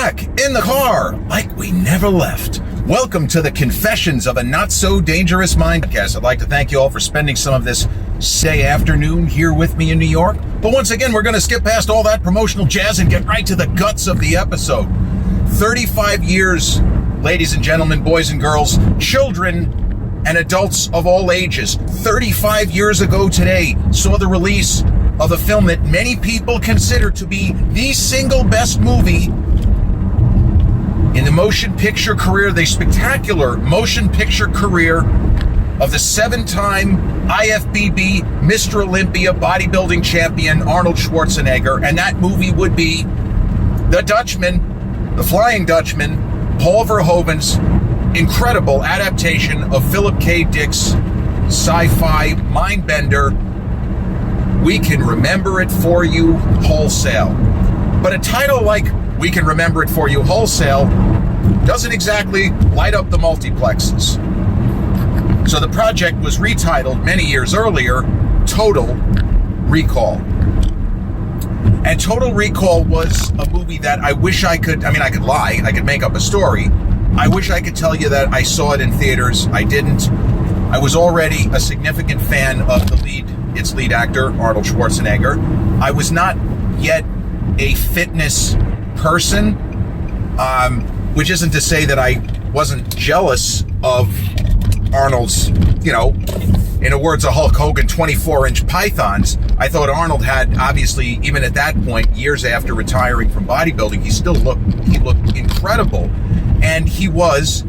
back in the car like we never left. Welcome to the Confessions of a Not So Dangerous Mind podcast. I'd like to thank you all for spending some of this Say afternoon here with me in New York. But once again, we're going to skip past all that promotional jazz and get right to the guts of the episode. 35 years, ladies and gentlemen, boys and girls, children and adults of all ages. 35 years ago today saw the release of a film that many people consider to be the single best movie in the motion picture career, the spectacular motion picture career of the 7-time IFBB Mr. Olympia bodybuilding champion Arnold Schwarzenegger. And that movie would be the Dutchman, the Flying Dutchman, Paul Verhoeven's incredible adaptation of Philip K. Dick's sci-fi mindbender, We Can Remember It For You, Wholesale. But a title like We Can Remember It For You, Wholesale doesn't exactly light up the multiplexes. So the project was retitled many years earlier, Total Recall. And Total Recall was a movie that I wish I could lie, I could make up a story. I wish I could tell you that I saw it in theaters. I didn't. I was already a significant fan of its lead actor, Arnold Schwarzenegger. I was not yet a fitness person, which isn't to say that I wasn't jealous of Arnold's, in the words of Hulk Hogan, 24-inch pythons. I thought Arnold had, obviously, even at that point, years after retiring from bodybuilding, he looked incredible. And he was,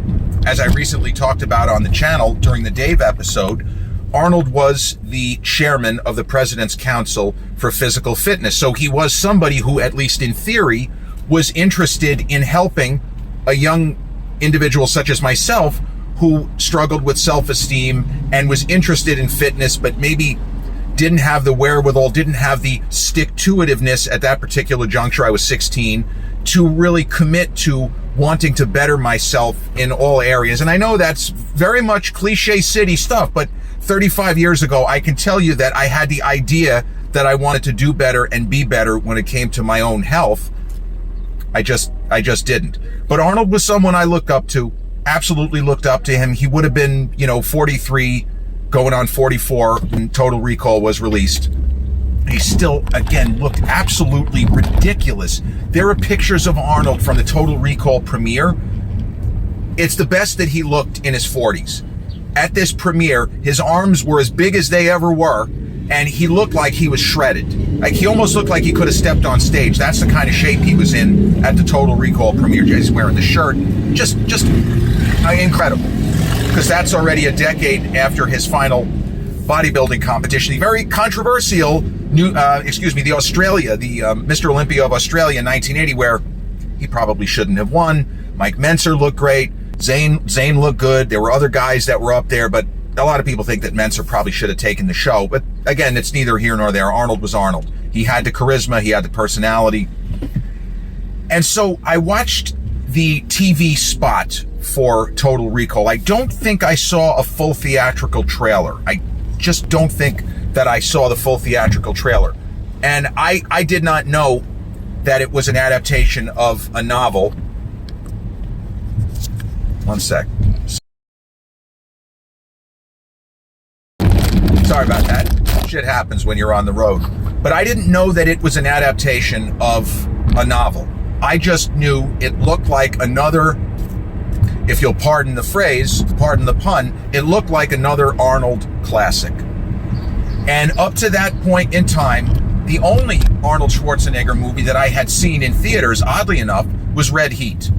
as I recently talked about on the channel during the Dave episode, Arnold was the chairman of the President's Council for Physical Fitness. So he was somebody who, at least in theory, was interested in helping a young individual such as myself who struggled with self-esteem and was interested in fitness, but maybe didn't have the wherewithal, didn't have the stick-to-itiveness at that particular juncture. I was 16, to really commit to wanting to better myself in all areas. And I know that's very much cliche city stuff, but 35 years ago, I can tell you that I had the idea that I wanted to do better and be better when it came to my own health. I just didn't. But Arnold was someone I looked up to, absolutely looked up to him. He would have been, 43, going on 44 when Total Recall was released. He still, again, looked absolutely ridiculous. There are pictures of Arnold from the Total Recall premiere. It's the best that he looked in his 40s. At this premiere, his arms were as big as they ever were, and he looked like he was shredded. Like, he almost looked like he could have stepped on stage. That's the kind of shape he was in at the Total Recall premiere. He's wearing the shirt. Just incredible. Because that's already a decade after his final bodybuilding competition. The very controversial the Mr. Olympia of Australia in 1980, where he probably shouldn't have won. Mike Menser looked great. Zane looked good. There were other guys that were up there, but a lot of people think that Menser probably should have taken the show. But again, it's neither here nor there. Arnold was Arnold. He had the charisma. He had the personality. And so I watched the TV spot for Total Recall. I don't think I saw a full theatrical trailer. I just don't think that I saw the full theatrical trailer. And I did not know that it was an adaptation of a novel. One sec. Sorry about that. Shit happens when you're on the road. But I didn't know that it was an adaptation of a novel. I just knew it looked like another, if you'll pardon the phrase, pardon the pun, it looked like another Arnold classic. And up to that point in time, the only Arnold Schwarzenegger movie that I had seen in theaters, oddly enough, was Red Heat.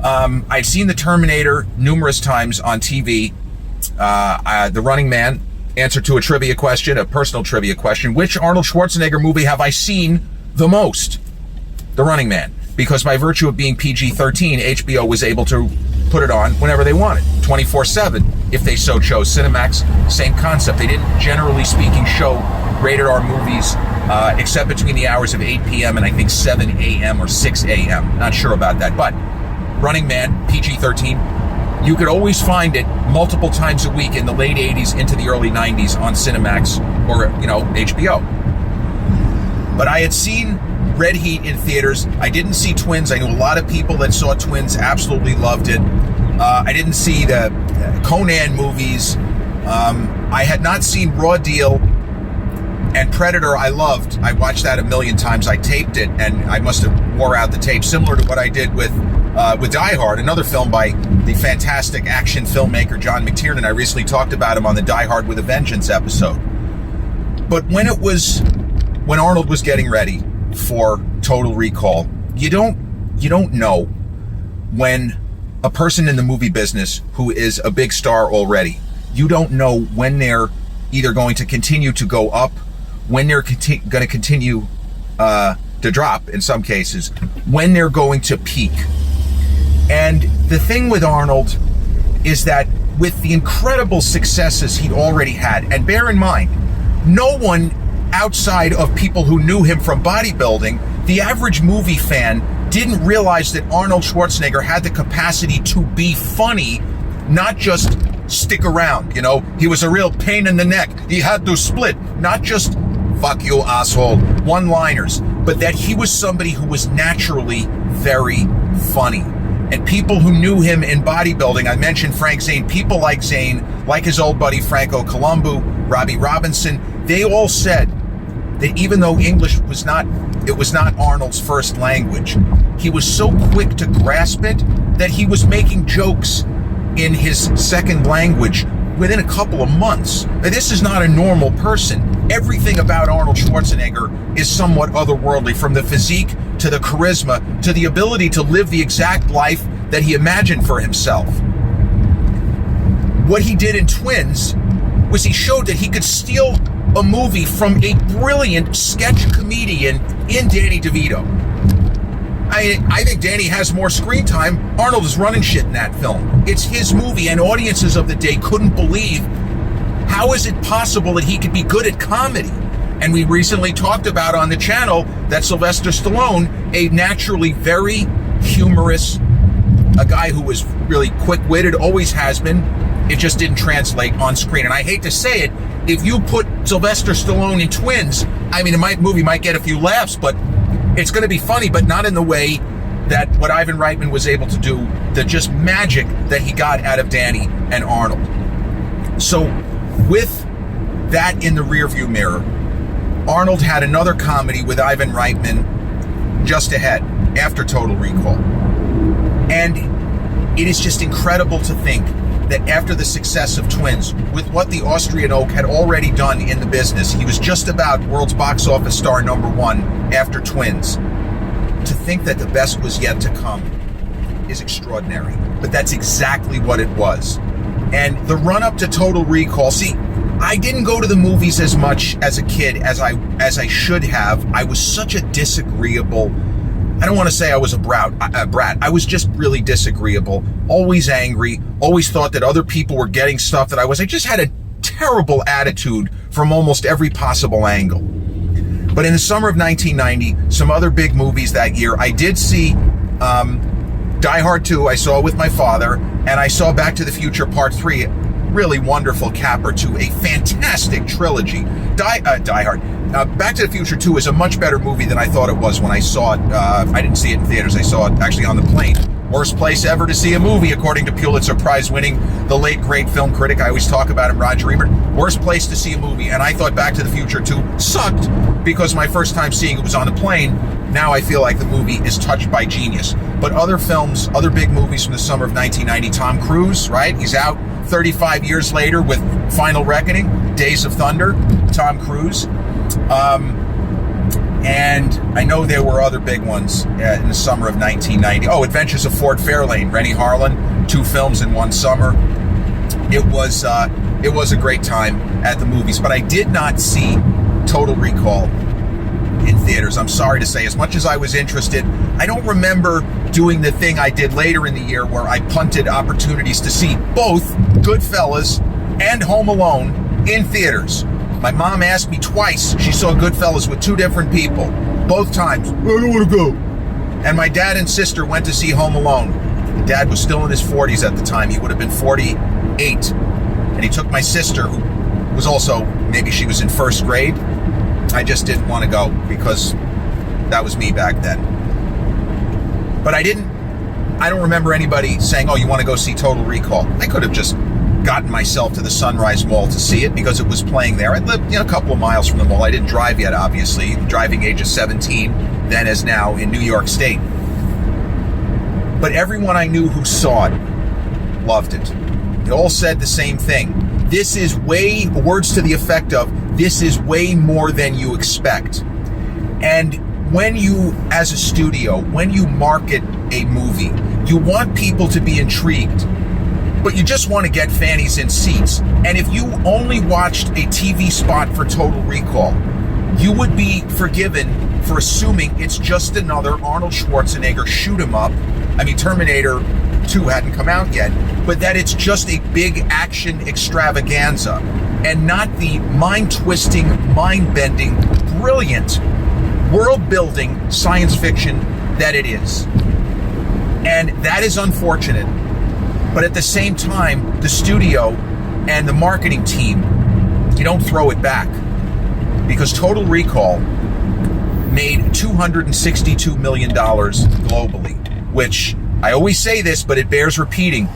I'd seen The Terminator numerous times on TV. The Running Man, answer to a trivia question, a personal trivia question. Which Arnold Schwarzenegger movie have I seen the most? The Running Man. Because by virtue of being PG-13, HBO was able to put it on whenever they wanted, 24/7, if they so chose. Cinemax, same concept. They didn't, generally speaking, show rated R movies except between the hours of 8 p.m. and I think 7 a.m. or 6 a.m. Not sure about that. But Running Man, PG-13, you could always find it multiple times a week in the late 80s into the early 90s on Cinemax or, HBO. But I had seen Red Heat in theaters. I didn't see Twins. I knew a lot of people that saw Twins, absolutely loved it. I didn't see the Conan movies. I had not seen Raw Deal, and Predator I loved. I watched that a million times. I taped it, and I must have wore out the tape, similar to what I did with Die Hard, another film by the fantastic action filmmaker John McTiernan. I recently talked about him on the Die Hard with a Vengeance episode. But when Arnold was getting ready for Total Recall, you don't know when a person in the movie business who is a big star already, you don't know when they're either going to continue to go up, when they're going to continue to drop in some cases, when they're going to peak. And the thing with Arnold is that with the incredible successes he'd already had, and bear in mind, no one outside of people who knew him from bodybuilding, the average movie fan didn't realize that Arnold Schwarzenegger had the capacity to be funny, not just stick around. You know, he was a real pain in the neck. He had to split, not just fuck you, asshole, one-liners, but that he was somebody who was naturally very funny. And people who knew him in bodybuilding, I mentioned Frank Zane, people like Zane, like his old buddy Franco Columbu, Robbie Robinson, they all said that even though English was not Arnold's first language, he was so quick to grasp it that he was making jokes in his second language within a couple of months. Now, this is not a normal person. Everything about Arnold Schwarzenegger is somewhat otherworldly, from the physique to the charisma to the ability to live the exact life that he imagined for himself. What he did in Twins was he showed that he could steal a movie from a brilliant sketch comedian in Danny DeVito. I think Danny has more screen time. Arnold is running shit in that film. It's his movie, and audiences of the day couldn't believe, how is it possible that he could be good at comedy? And we recently talked about on the channel that Sylvester Stallone, a naturally very humorous, a guy who was really quick-witted, always has been, it just didn't translate on screen. And I hate to say it, if you put Sylvester Stallone in Twins, I mean, the movie might get a few laughs, but it's going to be funny, but not in the way that what Ivan Reitman was able to do, the just magic that he got out of Danny and Arnold. So with that in the rearview mirror, Arnold had another comedy with Ivan Reitman just ahead, after Total Recall. And it is just incredible to think that after the success of Twins, with what the Austrian Oak had already done in the business, he was just about world's box office star #1 after Twins. To think that the best was yet to come is extraordinary. But that's exactly what it was. And the run-up to Total Recall, see, I didn't go to the movies as much as a kid as I should have. I was such a disagreeable, I don't want to say I was a brat. I was just really disagreeable, always angry, always thought that other people were getting stuff that I was. I just had a terrible attitude from almost every possible angle. But in the summer of 1990, some other big movies that year, I did see Die Hard 2, I saw with my father, and I saw Back to the Future Part 3, really wonderful capper to a fantastic trilogy. Die Hard. Back to the Future 2 is a much better movie than I thought it was when I saw it. I didn't see it in theaters. I saw it actually on the plane. Worst place ever to see a movie, according to Pulitzer Prize-winning, the late, great film critic. I always talk about him, Roger Ebert. Worst place to see a movie, and I thought Back to the Future 2 sucked because my first time seeing it was on a plane. Now I feel like the movie is touched by genius. But other films, other big movies from the summer of 1990, Tom Cruise, right? He's out 35 years later with Final Reckoning, Days of Thunder, Tom Cruise. And I know there were other big ones in the summer of 1990. Oh, Adventures of Ford Fairlane, Rennie Harlan, 2 films in one summer. It was a great time at the movies, but I did not see Total Recall in theaters. I'm sorry to say, as much as I was interested, I don't remember doing the thing I did later in the year where I punted opportunities to see both Goodfellas and Home Alone in theaters. My mom asked me twice. She saw Goodfellas with 2 different people. Both times, I don't want to go. And my dad and sister went to see Home Alone. Dad was still in his 40s at the time. He would have been 48. And he took my sister, who was also, maybe she was in first grade. I just didn't want to go because That was me back then. But I don't remember anybody saying, oh, you want to go see Total Recall. I could have just gotten myself to the Sunrise Mall to see it because it was playing there. I lived a couple of miles from the mall. I didn't drive yet, obviously. Driving age of 17, then as now in New York State. But everyone I knew who saw it loved it. They all said the same thing. This is words to the effect of, this is way more than you expect. And when you, as a studio, when you market a movie, you want people to be intrigued, but you just want to get fannies in seats. And if you only watched a TV spot for Total Recall, you would be forgiven for assuming it's just another Arnold Schwarzenegger shoot 'em up. I mean, Terminator 2 hadn't come out yet, but that it's just a big action extravaganza and not the mind-twisting, mind-bending, brilliant, world-building science fiction that it is. And that is unfortunate. But at the same time, the studio and the marketing team, you don't throw it back. Because Total Recall made $262 million globally, which I always say this, but it bears repeating.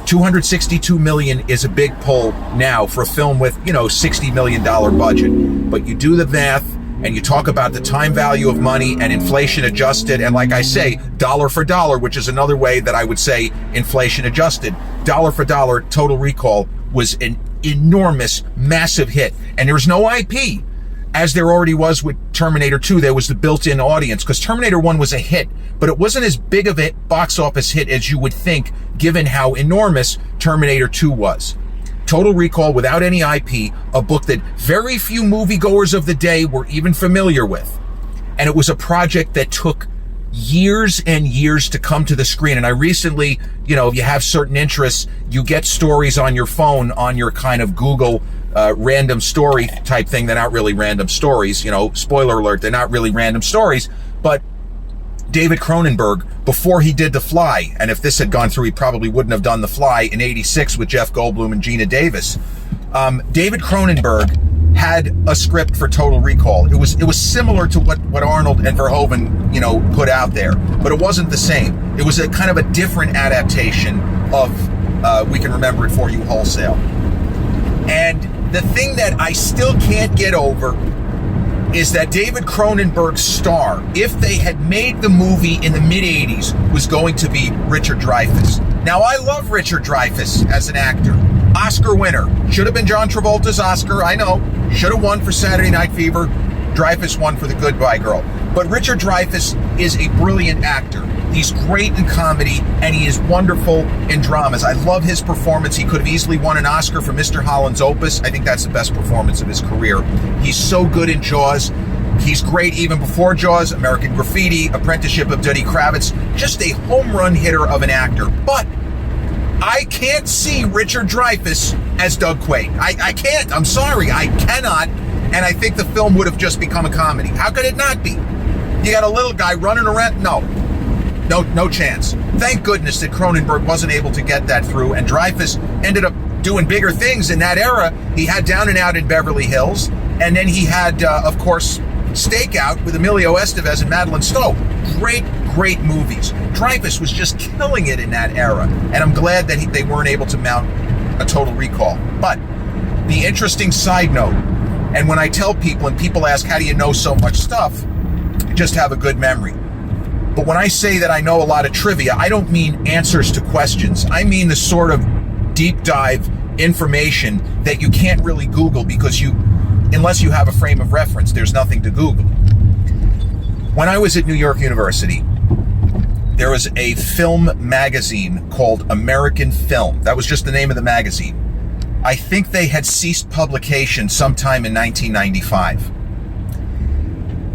$262 million is a big pull now for a film with, $60 million budget. But you do the math, and you talk about the time value of money and inflation adjusted, and like I say, dollar for dollar, which is another way that I would say inflation adjusted, dollar for dollar, Total Recall was an enormous, massive hit. And there's no IP, as there already was with Terminator 2. There was the built-in audience, because Terminator 1 was a hit, but it wasn't as big of a box office hit as you would think, given how enormous Terminator 2 was. Total Recall, without any IP, a book that very few moviegoers of the day were even familiar with. And it was a project that took years and years to come to the screen. And I recently, if you have certain interests, you get stories on your phone, on your kind of Google random story type thing. They're not really random stories, spoiler alert, they're not really random stories. But David Cronenberg, before he did The Fly, and if this had gone through, he probably wouldn't have done The Fly in '86 with Jeff Goldblum and Gina Davis. David Cronenberg had a script for Total Recall. It was similar to what Arnold and Verhoeven, put out there, but it wasn't the same. It was a kind of a different adaptation of We Can Remember It For You, Wholesale. And the thing that I still can't get over is that David Cronenberg's star, if they had made the movie in the mid-'80s, was going to be Richard Dreyfuss. Now, I love Richard Dreyfuss as an actor. Oscar winner. Should have been John Travolta's Oscar, I know. Should have won for Saturday Night Fever. Dreyfuss won for The Goodbye Girl. But Richard Dreyfuss is a brilliant actor. He's great in comedy, and he is wonderful in dramas. I love his performance. He could have easily won an Oscar for Mr. Holland's Opus. I think that's the best performance of his career. He's so good in Jaws. He's great even before Jaws, American Graffiti, Apprenticeship of Denny Kravitz. Just a home run hitter of an actor. But I can't see Richard Dreyfuss as Doug Quaid. I can't. I'm sorry. I cannot. And I think the film would have just become a comedy. How could it not be? You got a little guy running around? No chance. Thank goodness that Cronenberg wasn't able to get that through, and Dreyfuss ended up doing bigger things in that era. He had Down and Out in Beverly Hills, and then he had, of course, Stakeout with Emilio Estevez and Madeline Stowe. Great movies. Dreyfuss was just killing it in that era, and I'm glad that they weren't able to mount a Total Recall. But the interesting side note, and when I tell people, and people ask, how do you know so much stuff? I just have a good memory. But when I say that I know a lot of trivia, I don't mean answers to questions. I mean the sort of deep dive information that you can't really Google because unless you have a frame of reference, there's nothing to Google. When I was at New York University, there was a film magazine called American Film. That was just the name of the magazine. I think they had ceased publication sometime in 1995.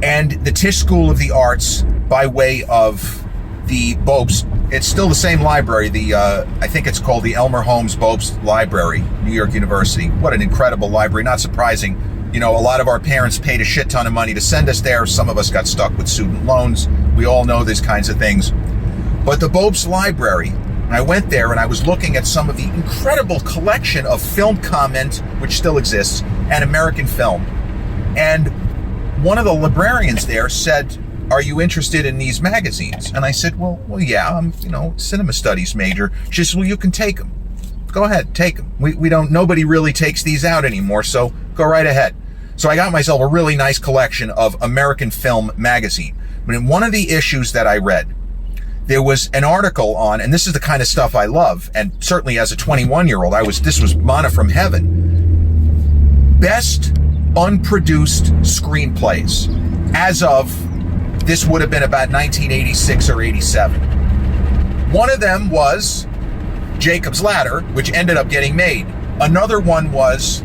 And the Tisch School of the Arts, by way of the Bopst, it's still the same library, I think it's called the Elmer Holmes Bopst Library, New York University. What an incredible library, not surprising. A lot of our parents paid a shit ton of money to send us there. Some of us got stuck with student loans. We all know these kinds of things. But the Bopst Library, I went there and I was looking at some of the incredible collection of film comment, which still exists, and American film. And one of the librarians there said, are you interested in these magazines? And I said, well, yeah, I'm, cinema studies major. She said, well, you can take them. Go ahead, take them. Nobody really takes these out anymore, so go right ahead. So I got myself a really nice collection of American Film magazine. But in one of the issues that I read, there was an article on, and this is the kind of stuff I love, and certainly as a 21-year-old, this was manna from heaven. Best unproduced screenplays. As of, this would have been about 1986 or 87. One of them was Jacob's Ladder, which ended up getting made. Another one was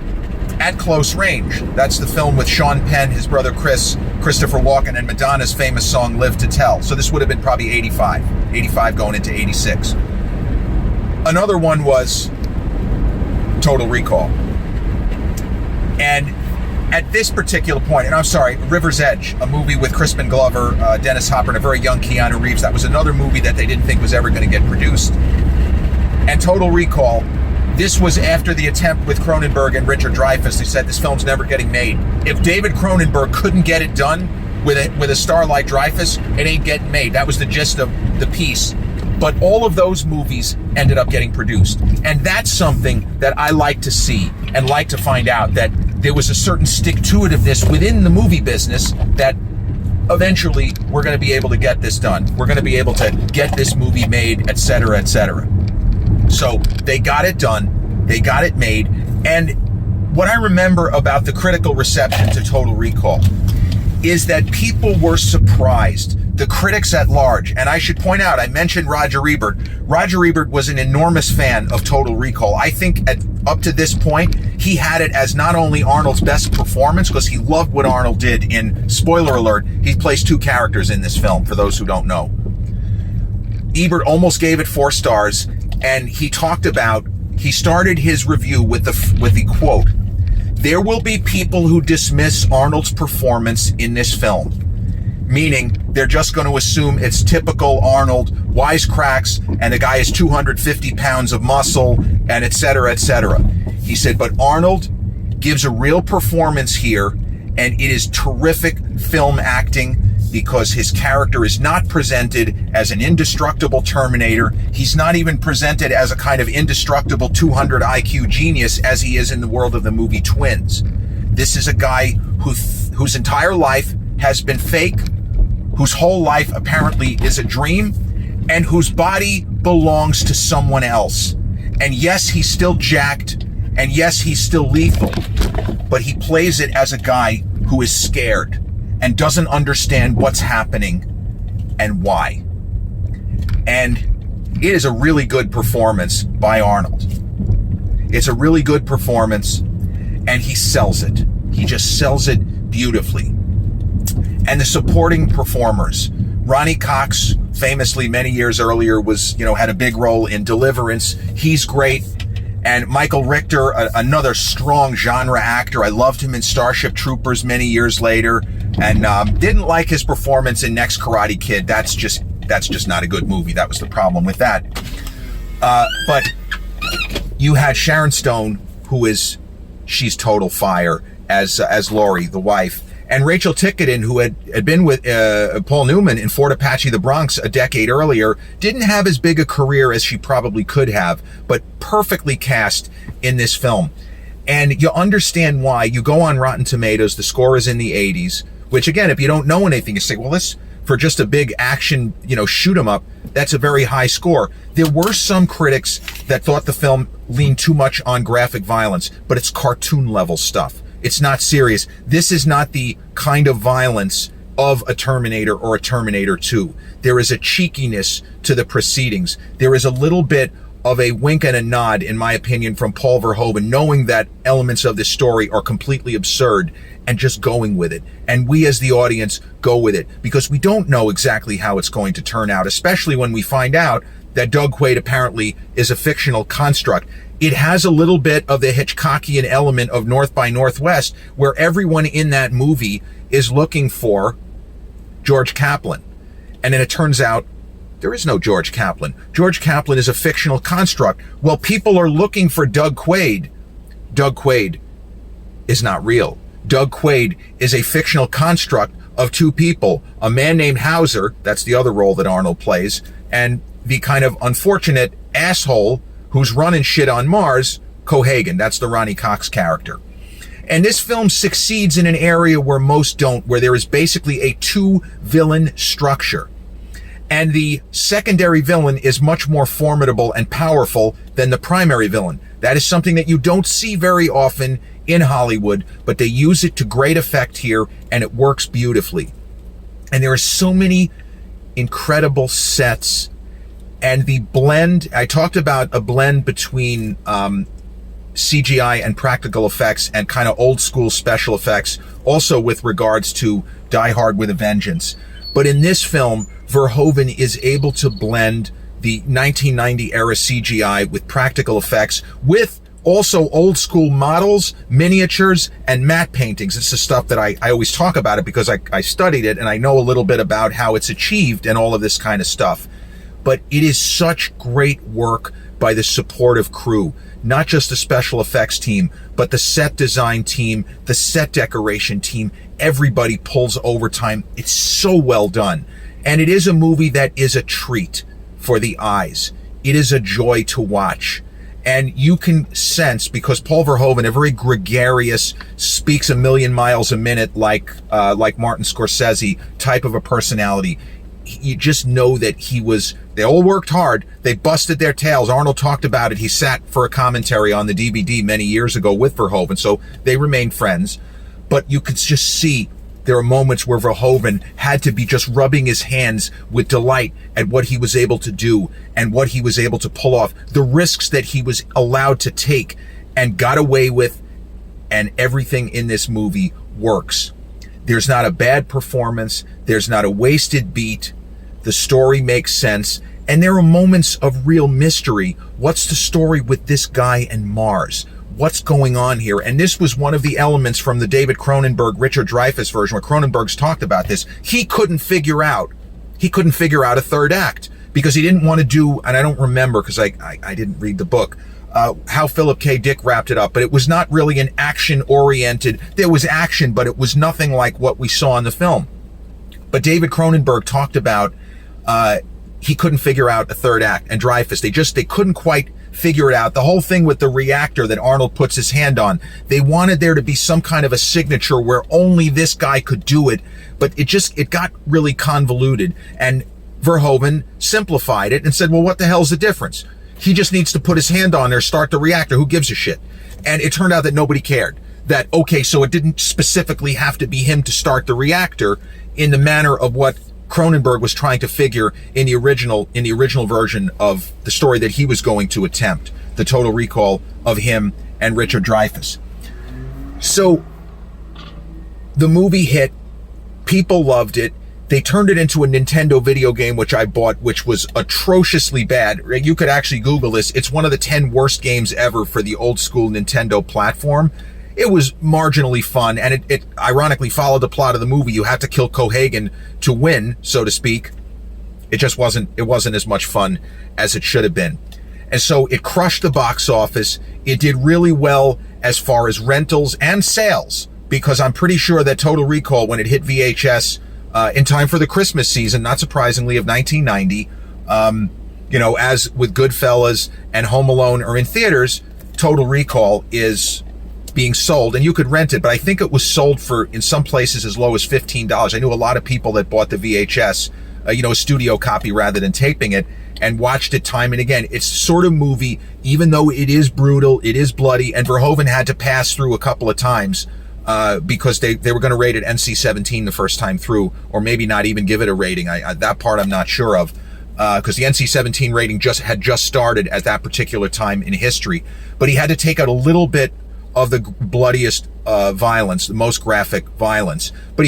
At Close Range. That's the film with Sean Penn, his brother Christopher Walken, and Madonna's famous song Live to Tell. So this would have been probably 85 going into 86. Another one was Total Recall. And at this particular point, and I'm sorry, River's Edge, a movie with Crispin Glover, Dennis Hopper, and a very young Keanu Reeves. That was another movie that they didn't think was ever going to get produced. And Total Recall, this was after the attempt with Cronenberg and Richard Dreyfuss. They said this film's never getting made. If David Cronenberg couldn't get it done with a star like Dreyfuss, it ain't getting made. That was the gist of the piece. But all of those movies ended up getting produced. And that's something that I like to see and like to find out, that there was a certain stick-to-itiveness within the movie business that eventually we're going to be able to get this done. We're going to be able to get this movie made, etc., etc. So they got it done. They got it made. And what I remember about the critical reception to Total Recall is that people were surprised. The critics at large, and I should point out, I mentioned Roger Ebert. Roger Ebert was an enormous fan of Total Recall. I think up to this point, he had it as not only Arnold's best performance, because he loved what Arnold did in, spoiler alert, he plays two characters in this film, for those who don't know. Ebert almost gave it 4 stars, and he started his review with the quote, "There will be people who dismiss Arnold's performance in this film." Meaning they're just going to assume it's typical Arnold, wisecracks, and the guy has 250 pounds of muscle, and et cetera, et cetera. He said, but Arnold gives a real performance here, and it is terrific film acting because his character is not presented as an indestructible Terminator. He's not even presented as a kind of indestructible 200 IQ genius as he is in the world of the movie Twins. This is a guy whose entire life has been fake, whose whole life apparently is a dream, and whose body belongs to someone else. And yes, he's still jacked, and yes, he's still lethal, but he plays it as a guy who is scared and doesn't understand what's happening and why. And it is a really good performance by Arnold. It's a really good performance, and he sells it. He just sells it beautifully. And the supporting performers, Ronnie Cox, famously many years earlier had a big role in Deliverance. He's great. And Michael Richter, another strong genre actor. I loved him in Starship Troopers many years later, and didn't like his performance in Next Karate Kid. That's just not a good movie. That was the problem with that. But you had Sharon Stone, she's total fire as Laurie, the wife. And Rachel Ticotin, who had been with Paul Newman in Fort Apache, the Bronx a decade earlier, didn't have as big a career as she probably could have, but perfectly cast in this film. And you understand why. You go on Rotten Tomatoes, the score is in the 80s, which again, if you don't know anything, you say, well, this, for just a big action, shoot 'em up, that's a very high score. There were some critics that thought the film leaned too much on graphic violence, but it's cartoon level stuff. It's not serious. This is not the kind of violence of a Terminator or a Terminator 2. There is a cheekiness to the proceedings. There is a little bit of a wink and a nod, in my opinion, from Paul Verhoeven, knowing that elements of this story are completely absurd and just going with it. And we as the audience go with it because we don't know exactly how it's going to turn out, especially when we find out that Doug Quaid apparently is a fictional construct. It has a little bit of the Hitchcockian element of North by Northwest, where everyone in that movie is looking for George Kaplan. And then it turns out there is no George Kaplan. George Kaplan is a fictional construct. Well, people are looking for Doug Quaid. Doug Quaid is not real. Doug Quaid is a fictional construct of two people, a man named Hauser, that's the other role that Arnold plays, and the kind of unfortunate asshole who's running shit on Mars, Cohaagen. That's the Ronnie Cox character. And this film succeeds in an area where most don't, where there is basically a two-villain structure. And the secondary villain is much more formidable and powerful than the primary villain. That is something that you don't see very often in Hollywood, but they use it to great effect here, and it works beautifully. And there are so many incredible sets, and the blend, I talked about a blend between CGI and practical effects and kind of old school special effects, also with regards to Die Hard with a Vengeance. But in this film, Verhoeven is able to blend the 1990 era CGI with practical effects, with also old school models, miniatures, and matte paintings. It's the stuff that I always talk about it because I studied it and I know a little bit about how it's achieved and all of this kind of stuff. But it is such great work by the supportive crew, not just the special effects team, but the set design team, the set decoration team. Everybody pulls overtime. It's so well done. And it is a movie that is a treat for the eyes. It is a joy to watch. And you can sense, because Paul Verhoeven, a very gregarious, speaks a million miles a minute like Martin Scorsese type of a personality, you just know that they all worked hard. They busted their tails. Arnold talked about it. He sat for a commentary on the DVD many years ago with Verhoeven, so they remained friends. But you could just see there are moments where Verhoeven had to be just rubbing his hands with delight at what he was able to do and what he was able to pull off, the risks that he was allowed to take and got away with, and everything in this movie works. There's not a bad performance. There's not a wasted beat. The story makes sense. And there are moments of real mystery. What's the story with this guy and Mars? What's going on here? And this was one of the elements from the David Cronenberg, Richard Dreyfuss version, where Cronenberg's talked about this. He couldn't figure out a third act because he didn't want to do, and I don't remember because I didn't read the book, how Philip K. Dick wrapped it up, but it was not really an action-oriented. There was action, but it was nothing like what we saw in the film. But David Cronenberg talked about he couldn't figure out a third act, and Dreyfuss, they couldn't quite figure it out. The whole thing with the reactor that Arnold puts his hand on, they wanted there to be some kind of a signature where only this guy could do it, but it got really convoluted, and Verhoeven simplified it and said, well, what the hell's the difference? He just needs to put his hand on there, start the reactor, who gives a shit? And it turned out that nobody cared. That, okay, so it didn't specifically have to be him to start the reactor in the manner of what Cronenberg was trying to figure in the original version of the story that he was going to attempt, the Total Recall of him and Richard Dreyfuss. So the movie hit, people loved it. They turned it into a Nintendo video game, which I bought, which was atrociously bad. You could actually Google this. It's one of the 10 worst games ever for the old school Nintendo platform. It was marginally fun, and it ironically followed the plot of the movie. You had to kill Cohaagen to win, so to speak. It just wasn't as much fun as it should have been. And so it crushed the box office. It did really well as far as rentals and sales, because I'm pretty sure that Total Recall, when it hit VHS in time for the Christmas season, not surprisingly, of 1990, as with Goodfellas and Home Alone are in theaters, Total Recall is being sold, and you could rent it, but I think it was sold for, in some places, as low as $15. I knew a lot of people that bought the VHS, a studio copy rather than taping it, and watched it time and again. It's the sort of movie, even though it is brutal, it is bloody, and Verhoeven had to pass through a couple of times because they were going to rate it NC-17 the first time through, or maybe not even give it a rating. That part I'm not sure of, because the NC-17 rating had just started at that particular time in history. But he had to take out a little bit of the bloodiest violence, the most graphic violence, but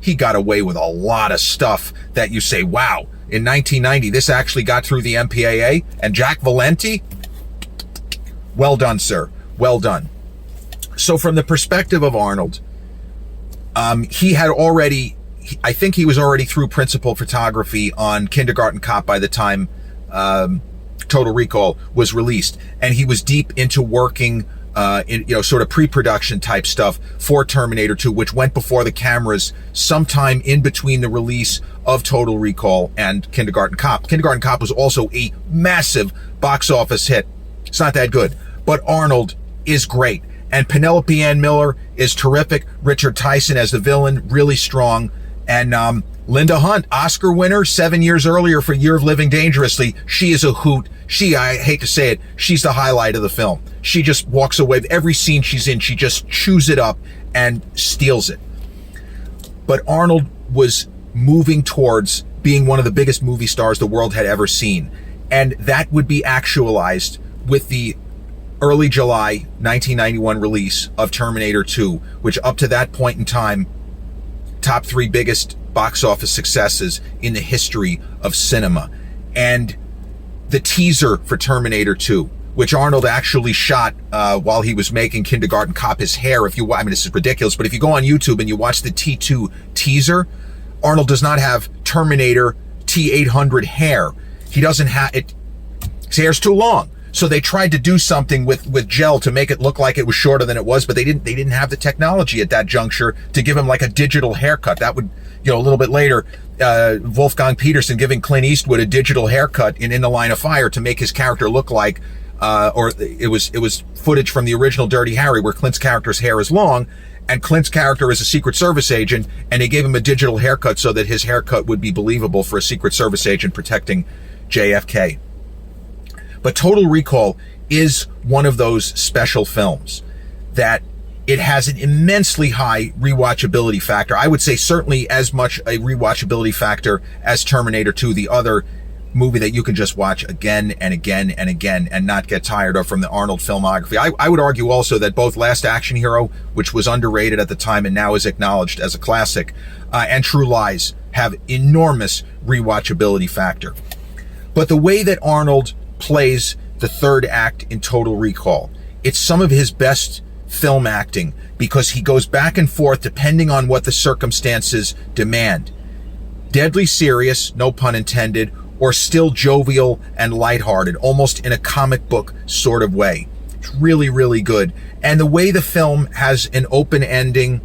he got away with a lot of stuff that you say, wow, in 1990, this actually got through the MPAA, and Jack Valenti, well done, sir, well done. So from the perspective of Arnold, I think he was already through principal photography on Kindergarten Cop by the time Total Recall was released, and he was deep into working sort of pre-production type stuff for Terminator 2, which went before the cameras sometime in between the release of Total Recall and Kindergarten Cop. Kindergarten Cop was also a massive box office hit. It's not that good, but Arnold is great. And Penelope Ann Miller is terrific. Richard Tyson as the villain, really strong. And Linda Hunt, Oscar winner 7 years earlier for Year of Living Dangerously. She is a hoot. I hate to say it, she's the highlight of the film. She just walks away. Every scene she's in, she just chews it up and steals it. But Arnold was moving towards being one of the biggest movie stars the world had ever seen. And that would be actualized with the early July 1991 release of Terminator 2, which up to that point in time, top 3 biggest box office successes in the history of cinema. And the teaser for Terminator 2, which Arnold actually shot while he was making Kindergarten Cop, his hair, this is ridiculous, but if you go on YouTube and you watch the T2 teaser, Arnold does not have Terminator T800 hair. He doesn't have it. His hair's too long. So they tried to do something with gel to make it look like it was shorter than it was, but they didn't have the technology at that juncture to give him like a digital haircut. That would, a little bit later, Wolfgang Petersen giving Clint Eastwood a digital haircut in the Line of Fire to make his character look like, or it was footage from the original Dirty Harry where Clint's character's hair is long and Clint's character is a Secret Service agent, and they gave him a digital haircut so that his haircut would be believable for a Secret Service agent protecting JFK. But Total Recall is one of those special films that it has an immensely high rewatchability factor. I would say certainly as much a rewatchability factor as Terminator 2, the other movie that you can just watch again and again and again and not get tired of from the Arnold filmography. I would argue also that both Last Action Hero, which was underrated at the time and now is acknowledged as a classic, and True Lies have enormous rewatchability factor. But the way that Arnold plays the third act in Total Recall, it's some of his best film acting because he goes back and forth depending on what the circumstances demand. Deadly serious, no pun intended, or still jovial and lighthearted, almost in a comic book sort of way. It's really, really good. And the way the film has an open ending,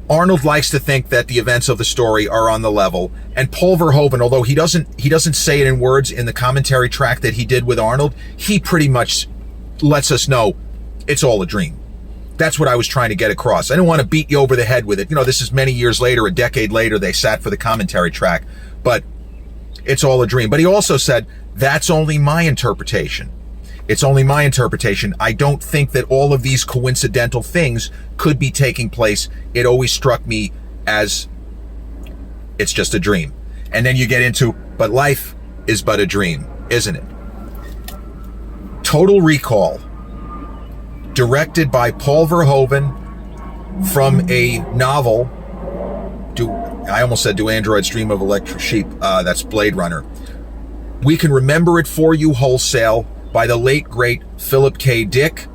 Arnold likes to think that the events of the story are on the level. And Paul Verhoeven, although he doesn't say it in words in the commentary track that he did with Arnold, he pretty much lets us know it's all a dream. That's what I was trying to get across. I don't want to beat you over the head with it. This is many years later, a decade later, they sat for the commentary track, but it's all a dream. But he also said, that's only my interpretation. It's only my interpretation. I don't think that all of these coincidental things could be taking place. It always struck me as it's just a dream. And then you get into, but life is but a dream, isn't it? Total Recall, directed by Paul Verhoeven from a novel, I almost said Do Androids Dream of Electric Sheep? That's Blade Runner. We Can Remember It For You, Wholesale, by the late, great Philip K. Dick,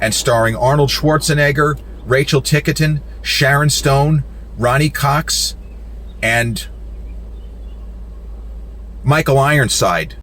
and starring Arnold Schwarzenegger, Rachel Ticotin, Sharon Stone, Ronnie Cox, and Michael Ironside.